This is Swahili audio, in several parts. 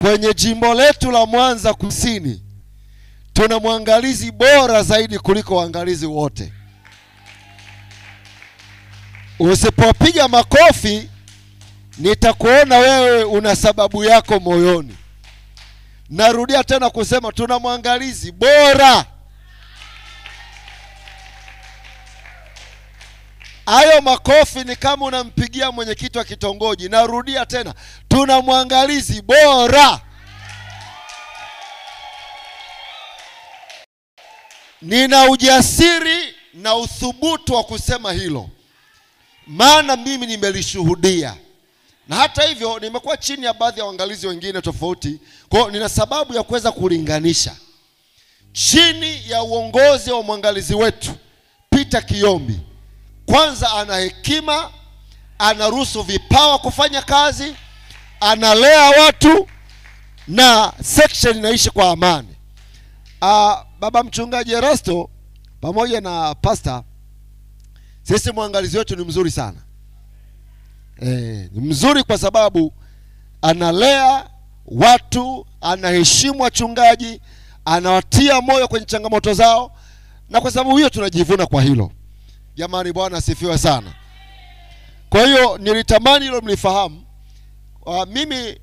kwenye jimbo letu la Mwanza Kusini tuna mwangalizi bora zaidi kuliko waangalizi wote. Usipopiga makofi nitakuona wewe una sababu yako moyoni. Narudia tena kusema tuna mwangalizi bora. Hayo makofi ni kama unampigia mwenyekiti wa kitongoji. Narudia tena, tuna mwangalizi bora. Nina ujasiri na uthubutu wa kusema hilo, maana mimi nimelishuhudia. Na hata hivyo nimekuwa chini ya baadhi ya waangalizi wengine tofauti. Kwa hiyo nina sababu ya kuweza kulinganisha. Chini ya uongozi wa mwangalizi wetu Peter Kiombi, kwanza ana hekima, anaruhusu vipawa kufanya kazi, analea watu na section inaishi kwa amani. Baba mchungaji Erasto pamoja na pastor, sisi mwangalizi wetu ni mzuri sana. Ni mzuri kwa sababu analea watu, anaheshimu wachungaji, anawatia moyo kwenye changamoto zao, na kwa sababu hiyo tunajivuna kwa hilo. Jamani, Bwana asifiwe sana. Kwa hiyo nilitamani hilo mlifahamu. Mimi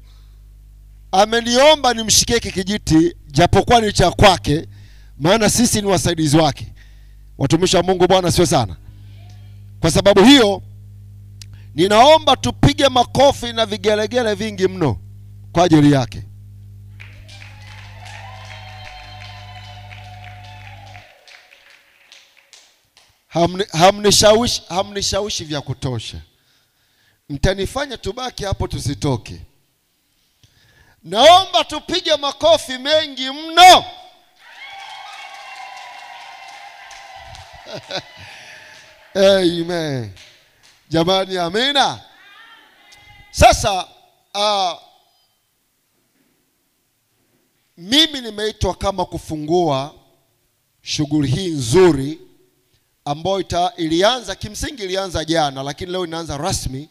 ameniomba nimshikie kijiti japokuwa ni cha kwake, maana sisi ni wasaidizi wake. Watumishi wa Mungu, Bwana asifiwe sana. Kwa sababu hiyo ninaomba tupige makofi na vigelegele vingi mno kwa ajili yake. Hamnishawishi vya kutosha. Mtanifanya tubaki hapo tusitoke. Naomba tupige makofi mengi mno. Amen. Jamani, amina. Sasa mimi nimeitwa kama kufungua shughuli hii nzuri ambayo kimsingi ilianza jana, lakini leo inaanza rasmi,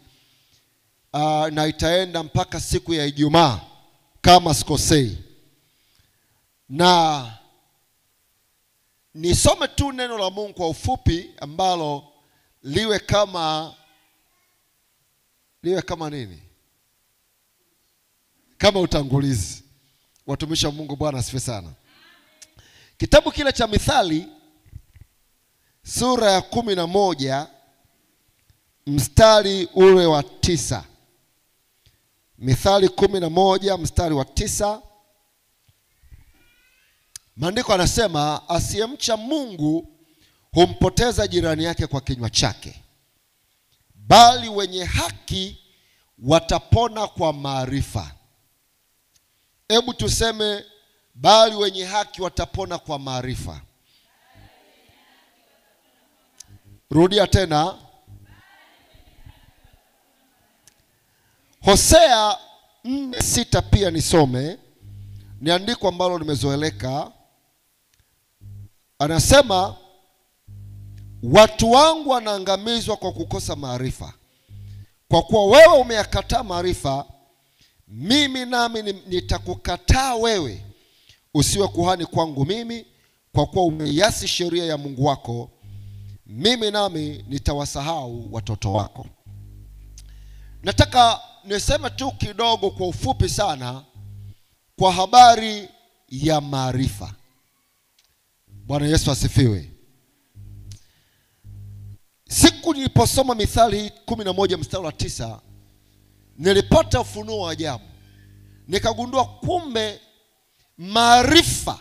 na itaenda mpaka siku ya Ijumaa kama sikosei. Na nisome tu neno la Mungu kwa ufupi ambalo liwe kama nini? Kama utangulizi. Watumishi wa Mungu, Bwana asifiwe sana. Kitabu kile cha Mithali sura ya 11 mstari ule wa 9. Mithali 11 mstari wa 9. Maandiko yanasema, asiyemcha Mungu humpoteza jirani yake kwa kinywa chake, bali wenye haki watapona kwa maarifa. Hebu tuseme, bali wenye haki watapona kwa maarifa. Rudia tena. Hosea 4:6 pia nisome. Ni andiko ambalo limezoeleka. Anasema, watu wangu wanaangamizwa kwa kukosa maarifa. Kwa kuwa wewe umeyakataa maarifa, mimi nami nitakukataa wewe usiwe kuhani kwangu mimi. Kwa kuwa umeiasi sheria ya Mungu wako, mimi nami nitawasahau watoto wako. Nataka niseme tu kidogo kwa ufupi sana kwa habari ya maarifa. Bwana Yesu asifiwe. Siku niliposoma Mithali 11 mstari wa 9, nilipata ufunuo wa ajabu. Nikagundua kumbe maarifa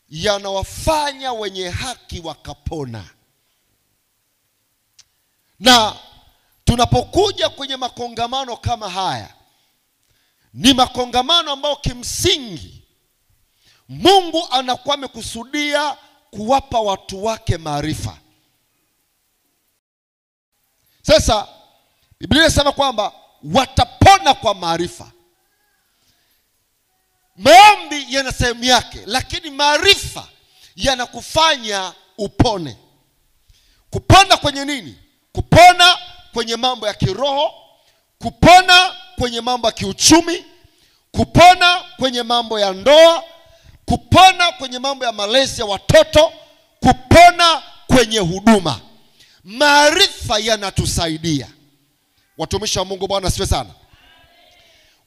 yanawafanya wenye haki wakapona. Na tunapokuja kwenye makongamano kama haya, ni makongamano ambayo kimsingi Mungu anakuwa amekusudia kuwapa watu wake maarifa. Sasa Biblia inasema kwamba watapona kwa maarifa. Maombi yana sehemu yake, lakini maarifa yanakufanya upone. Kupona kwenye nini? Kupona kwenye mambo ya kiroho, kupona kwenye mambo ya kiuchumi, kupona kwenye mambo ya ndoa, kupona kwenye mambo ya malezi ya watoto, kupona kwenye huduma. Maarifa yanatusaidia. Watumishi wa Mungu, Bwana asifiwe sana.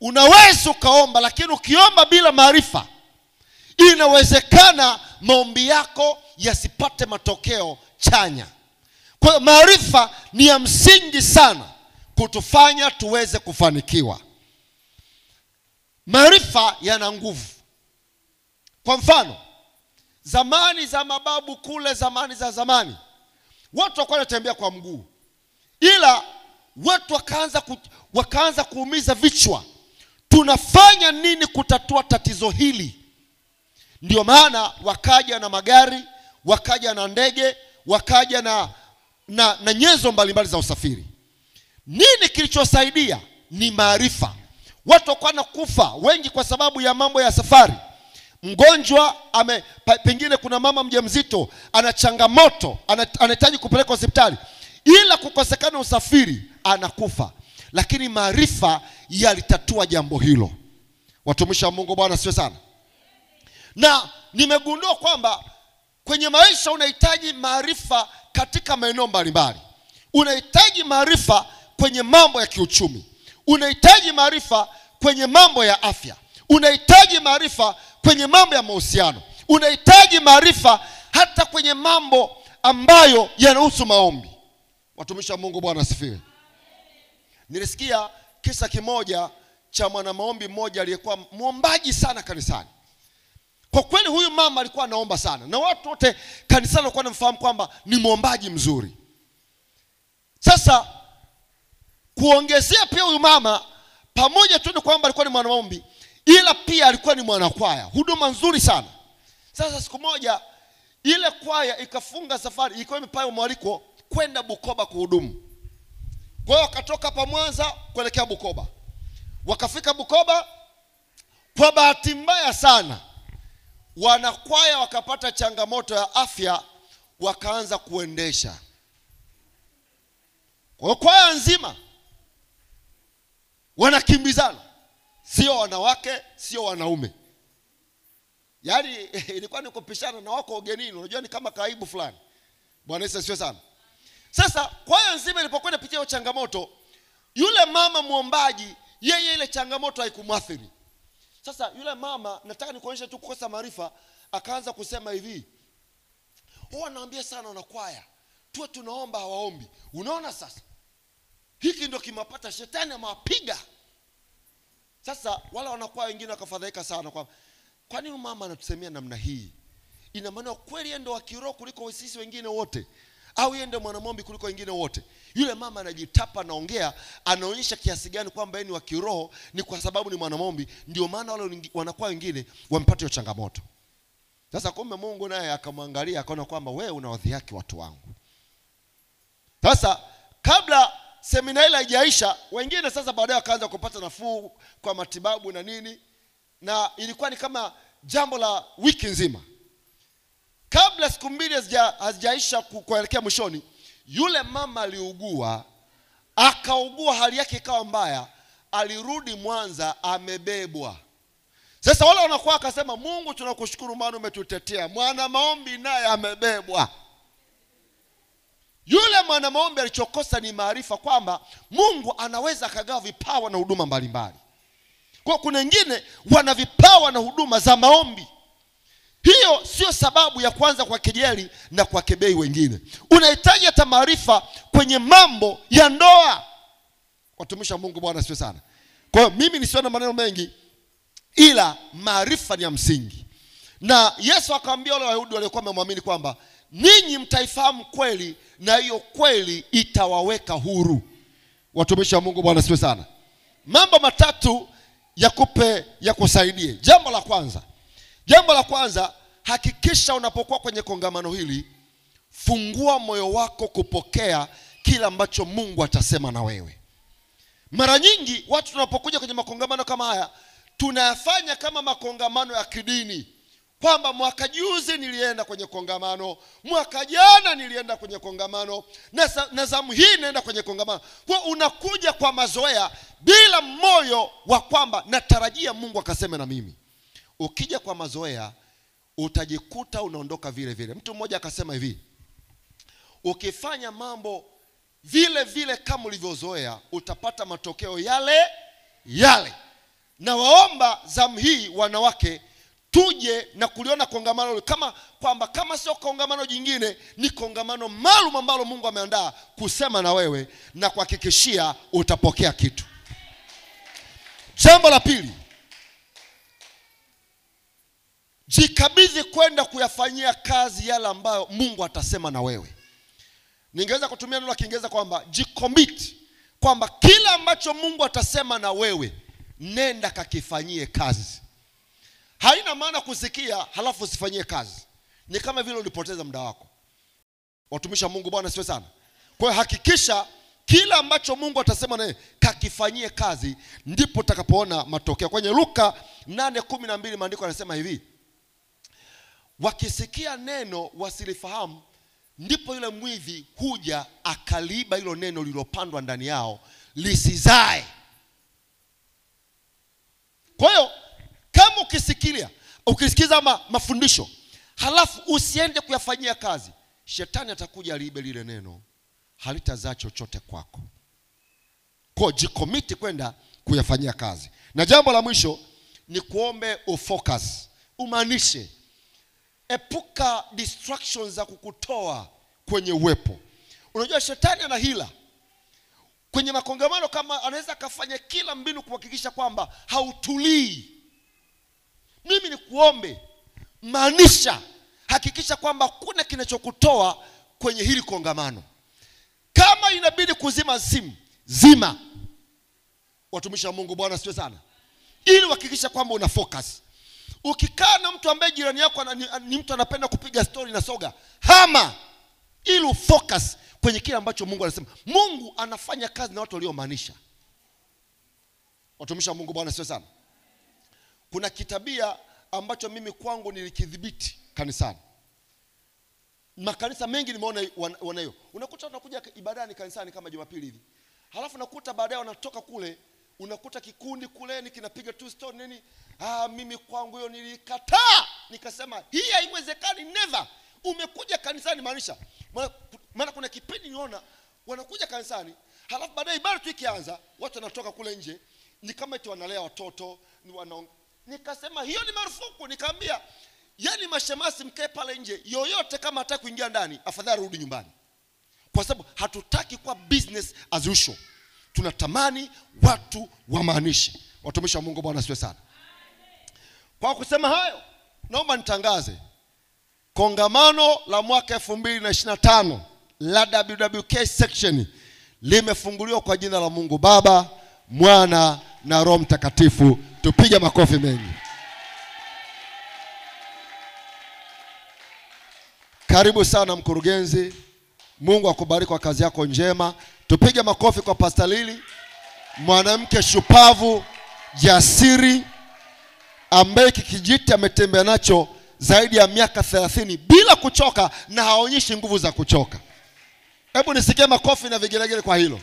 Unaweza ukaomba, lakini ukiomba bila maarifa, inawezekana maombi yako yasipate matokeo chanya. Kwa hiyo maarifa ni ya msingi sana kutufanya tuweze kufanikiwa. Maarifa yana nguvu. Kwa mfano, zamani za mababu kule, zamani za zamani, watu walikuwa wanatembea kwa mguu, ila watu wakaanza kuumiza vichwa. Tunafanya nini kutatua tatizo hili? Ndio maana wakaja na magari, wakaja na ndege, wakaja na nyenzo mbalimbali za usafiri. Nini kilichosaidia? Ni maarifa. Watu wakaanza kufa wengi kwa sababu ya mambo ya safari. Mgonjwa pengine kuna mama mjamzito ana changamoto, anahitaji kupeleka hospitali, ila kukosekana usafiri anakufa. Lakini maarifa yalitatua jambo hilo. Watumishi wa Mungu, Bwana asifiwe sana. Na nimegundua kwamba kwenye maisha unahitaji maarifa katika maeneo mbalimbali. Unahitaji maarifa kwenye mambo ya kiuchumi, unahitaji maarifa kwenye mambo ya afya, unahitaji maarifa kwenye mambo ya mahusiano, unahitaji maarifa hata kwenye mambo ambayo yanahusu maombi. Watumishi wa Mungu, Bwana asifiwe. Nilisikia kisa kimoja cha mwana maombi mmoja aliyekuwa muombaji sana kanisani. Kwa kweli huyu mama alikuwa anaomba sana, na watu wote kanisani walikuwa wanamfahamu kwamba ni muombaji mzuri. Sasa kuongezea pia huyu mama, pamoja tu kwamba alikuwa ni mwana maombi, ila pia alikuwa ni mwana kwaya, huduma nzuri sana. Sasa siku moja ile kwaya ikafunga safari, ilikuwa imepewa mwaliko kwenda Bukoba kuhudumu. Kwa hiyo wakatoka hapa Mwanza kuelekea Bukoba. Wakafika Bukoba, kwa bahati mbaya sana wanakwaya wakapata changamoto ya afya, wakaanza kuendesha. Kwa hiyo kwaya nzima wanakimbizana, sio wanawake, sio wanaume. Yaani ilikuwa ni kupishana na wako ugenini, unajua ni kama kaibu fulani. Bwana Yesu asifiwe sana. Sasa kwaya nzima ilipokwenda pitia changamoto, yule mama muombaji, yeye ile changamoto haikumwathiri. Sasa yule mama, nataka nikuonyesha tu kukosa maarifa, akaanza kusema hivi, huwa naambia sana na kwaya, tuwe tunaomba hawaombi. Unaona sasa? Hiki ndio kimapata, shetani amapiga. Sasa wala wanakwaya wengine wakafadhaika sana kwa nini mama anatusemea namna hii? Ina maana kweli yeye ndio wa kiroho kuliko sisi wengine wote, au yeye ndio mwanamombi kuliko wengine wote? Yule mama anajitapa, anaongea, anaonyesha kiasi gani kwamba yeye ni wa kiroho, ni kwa sababu ni mwanamombi. Ndio maana wale wanakuwa wengine wamepata hiyo changamoto. Sasa kumbe Mungu naye akamwangalia, akaona kwamba wewe unawadhihaki watu wangu. Sasa kabla semina ile haijaisha, wengine sasa baadaye wakaanza kupata nafuu kwa matibabu na nini, na ilikuwa ni kama jambo la wiki nzima. Kabla siku mbili hazijaisha kuelekea mwishoni, yule mama aliugua, akaugua, hali yake ikawa mbaya, alirudi Mwanza amebebwa. Sasa wale wanakuwa akasema, Mungu tunakushukuru maana umetutetea, mwana maombi naye amebebwa. Yule mwana maombi alichokosa ni maarifa kwamba Mungu anaweza akagawa vipawa na huduma mbalimbali. Kwa kuna wengine wana vipawa na huduma za maombi. Hiyo sio sababu ya kwanza kwa kejeli na kwa kebei wengine. Unahitaji hata maarifa kwenye mambo ya ndoa. Watumishi wa Mungu, Bwana asifiwe sana. Kwa hiyo mimi nisiona maneno mengi, ila maarifa ni ya msingi. Na Yesu akamwambia wale Wayahudi waliokuwa wamemwamini kwamba ninyi mtaifahamu kweli na hiyo kweli itawaweka huru. Watumishi wa Mungu, Bwana asifiwe sana. Mambo matatu ya kusaidie. Jambo la kwanza, hakikisha unapokuwa kwenye kongamano hili, fungua moyo wako kupokea kila ambacho Mungu atasema na wewe. Mara nyingi watu tunapokuja kwenye makongamano kama haya, tunayafanya kama makongamano ya kidini, kwamba mwaka juzi nilienda kwenye kongamano, mwaka jana nilienda kwenye kongamano, na zamu hii naenda kwenye kongamano. Kwa unakuja kwa mazoea bila moyo wa kwamba natarajia Mungu akaseme na mimi. ukija kwa mazoea utajikuta unaondoka vile vile. Mtu mmoja akasema hivi, ukifanya mambo vile vile kama ulivyozoea utapata matokeo yale yale. Na waomba zamu hii wanawake tuje na kuliona kongamano kama sio kongamano jingine, ni kongamano maalum ambalo Mungu ameandaa kusema na wewe na kuhakikishia utapokea kitu. Jambo la pili, jikabidhi kwenda kuyafanyia kazi yale ambayo Mungu atasema na wewe. Ningeweza kutumia neno la Kiingereza kwamba jicommit, kwamba kila ambacho Mungu atasema na wewe nenda kakifanyie kazi. Haina maana kusikia halafu usifanyie kazi. Ni kama vile ulipoteza muda wako. Watumishi wa Mungu, Bwana asifiwe sana. Kwa hiyo hakikisha kila ambacho Mungu atasema nawe kakifanyie kazi, ndipo utakapoona matokeo. Kwenye Luka 8:12 maandiko yanasema hivi, wakisikia neno wasilifahamu, ndipo yule mwivi huja akaliiba hilo neno lililopandwa ndani yao lisizae. Kwa hiyo kama ukisikiza mafundisho halafu usiende kuyafanyia kazi, shetani atakuja aliibe lile neno, halitazaa chochote kwako. Kwa jikomiti kwenda kuyafanyia kazi. Na jambo la mwisho ni kuombe ufocus, umaanishe. Epuka distractions za kukutoa kwenye uwepo. Unajua shetani ana hila. Kwenye makongamano kama anaweza kafanya kila mbinu kuhakikisha kwamba hautulii. Mimi ni kuombe, maanisha, hakikisha kwamba kuna kinachokutoa kwenye hili kongamano. Kama inabidi kuzima simu, zima. Watumishi wa Mungu, Bwana asifiwe sana. Ili uhakikisha kwamba una focus. Ukikaa na mtu ambaye jirani yako ni mtu anapenda kupiga story na soga, hama, ili ufocus kwenye kile ambacho Mungu anasema. Mungu anafanya kazi na watu waliomaanisha. Watumishi wa Mungu, Bwana asifiwe sana. Kuna kitabia ambacho mimi kwangu nilikidhibiti kanisani. Makanisa mengi nimeona wanayo. Unakuta wanakuja ibadani kanisani kama Jumapili hivi. Halafu nakuta baadaye wanatoka kule, unakuta kikundi kule kinapiga tu story nini. Mimi kwangu hiyo nilikataa. Nikasema hii haiwezekani, never. Umekuja kanisani maanisha. Maana kuna kipindi niona wanakuja kanisani, halafu baadaye ibada tu ikianza, watu wanatoka kule nje, ni kama eti wanalea watoto, nikasema hiyo ni marufuku. Nikamwambia, yani mashemasi mkae pale nje, yoyote kama hataki kuingia ndani, afadhali rudi nyumbani. Kwa sababu hatutaki kwa business as usual. Tunatamani watu wamaanishe. Watumishi wa Mungu, Bwana asifiwe sana. Kwa kusema hayo, naomba nitangaze kongamano la mwaka 2025 la WWK section limefunguliwa kwa jina la Mungu Baba, Mwana na Roho Mtakatifu. Tupige makofi mengi. Karibu sana mkurugenzi. Mungu akubariki kwa kazi yako njema. Tupige makofi kwa Pastor Lily, mwanamke shupavu, jasiri, ambaye kijiti ametembea nacho zaidi ya miaka 30 bila kuchoka na haonyeshi nguvu za kuchoka. Hebu nisikie makofi na vigelegele kwa hilo.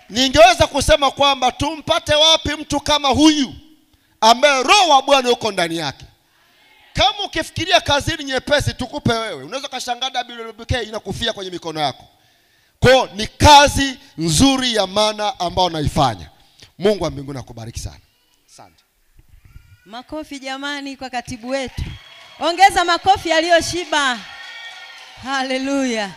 Ningeweza kusema kwamba tumpate wapi mtu kama huyu ambaye Roho wa Bwana yuko ndani yake. Kama ukifikiria kazini nyepesi tukupe wewe, unaweza kashangaa WWK inakufia kwenye mikono yako. Kwa ni kazi nzuri ya maana ambayo naifanya. Mungu wa mbinguni akubariki sana. Asante. Makofi jamani kwa katibu wetu. Ongeza makofi yaliyoshiba. Haleluya.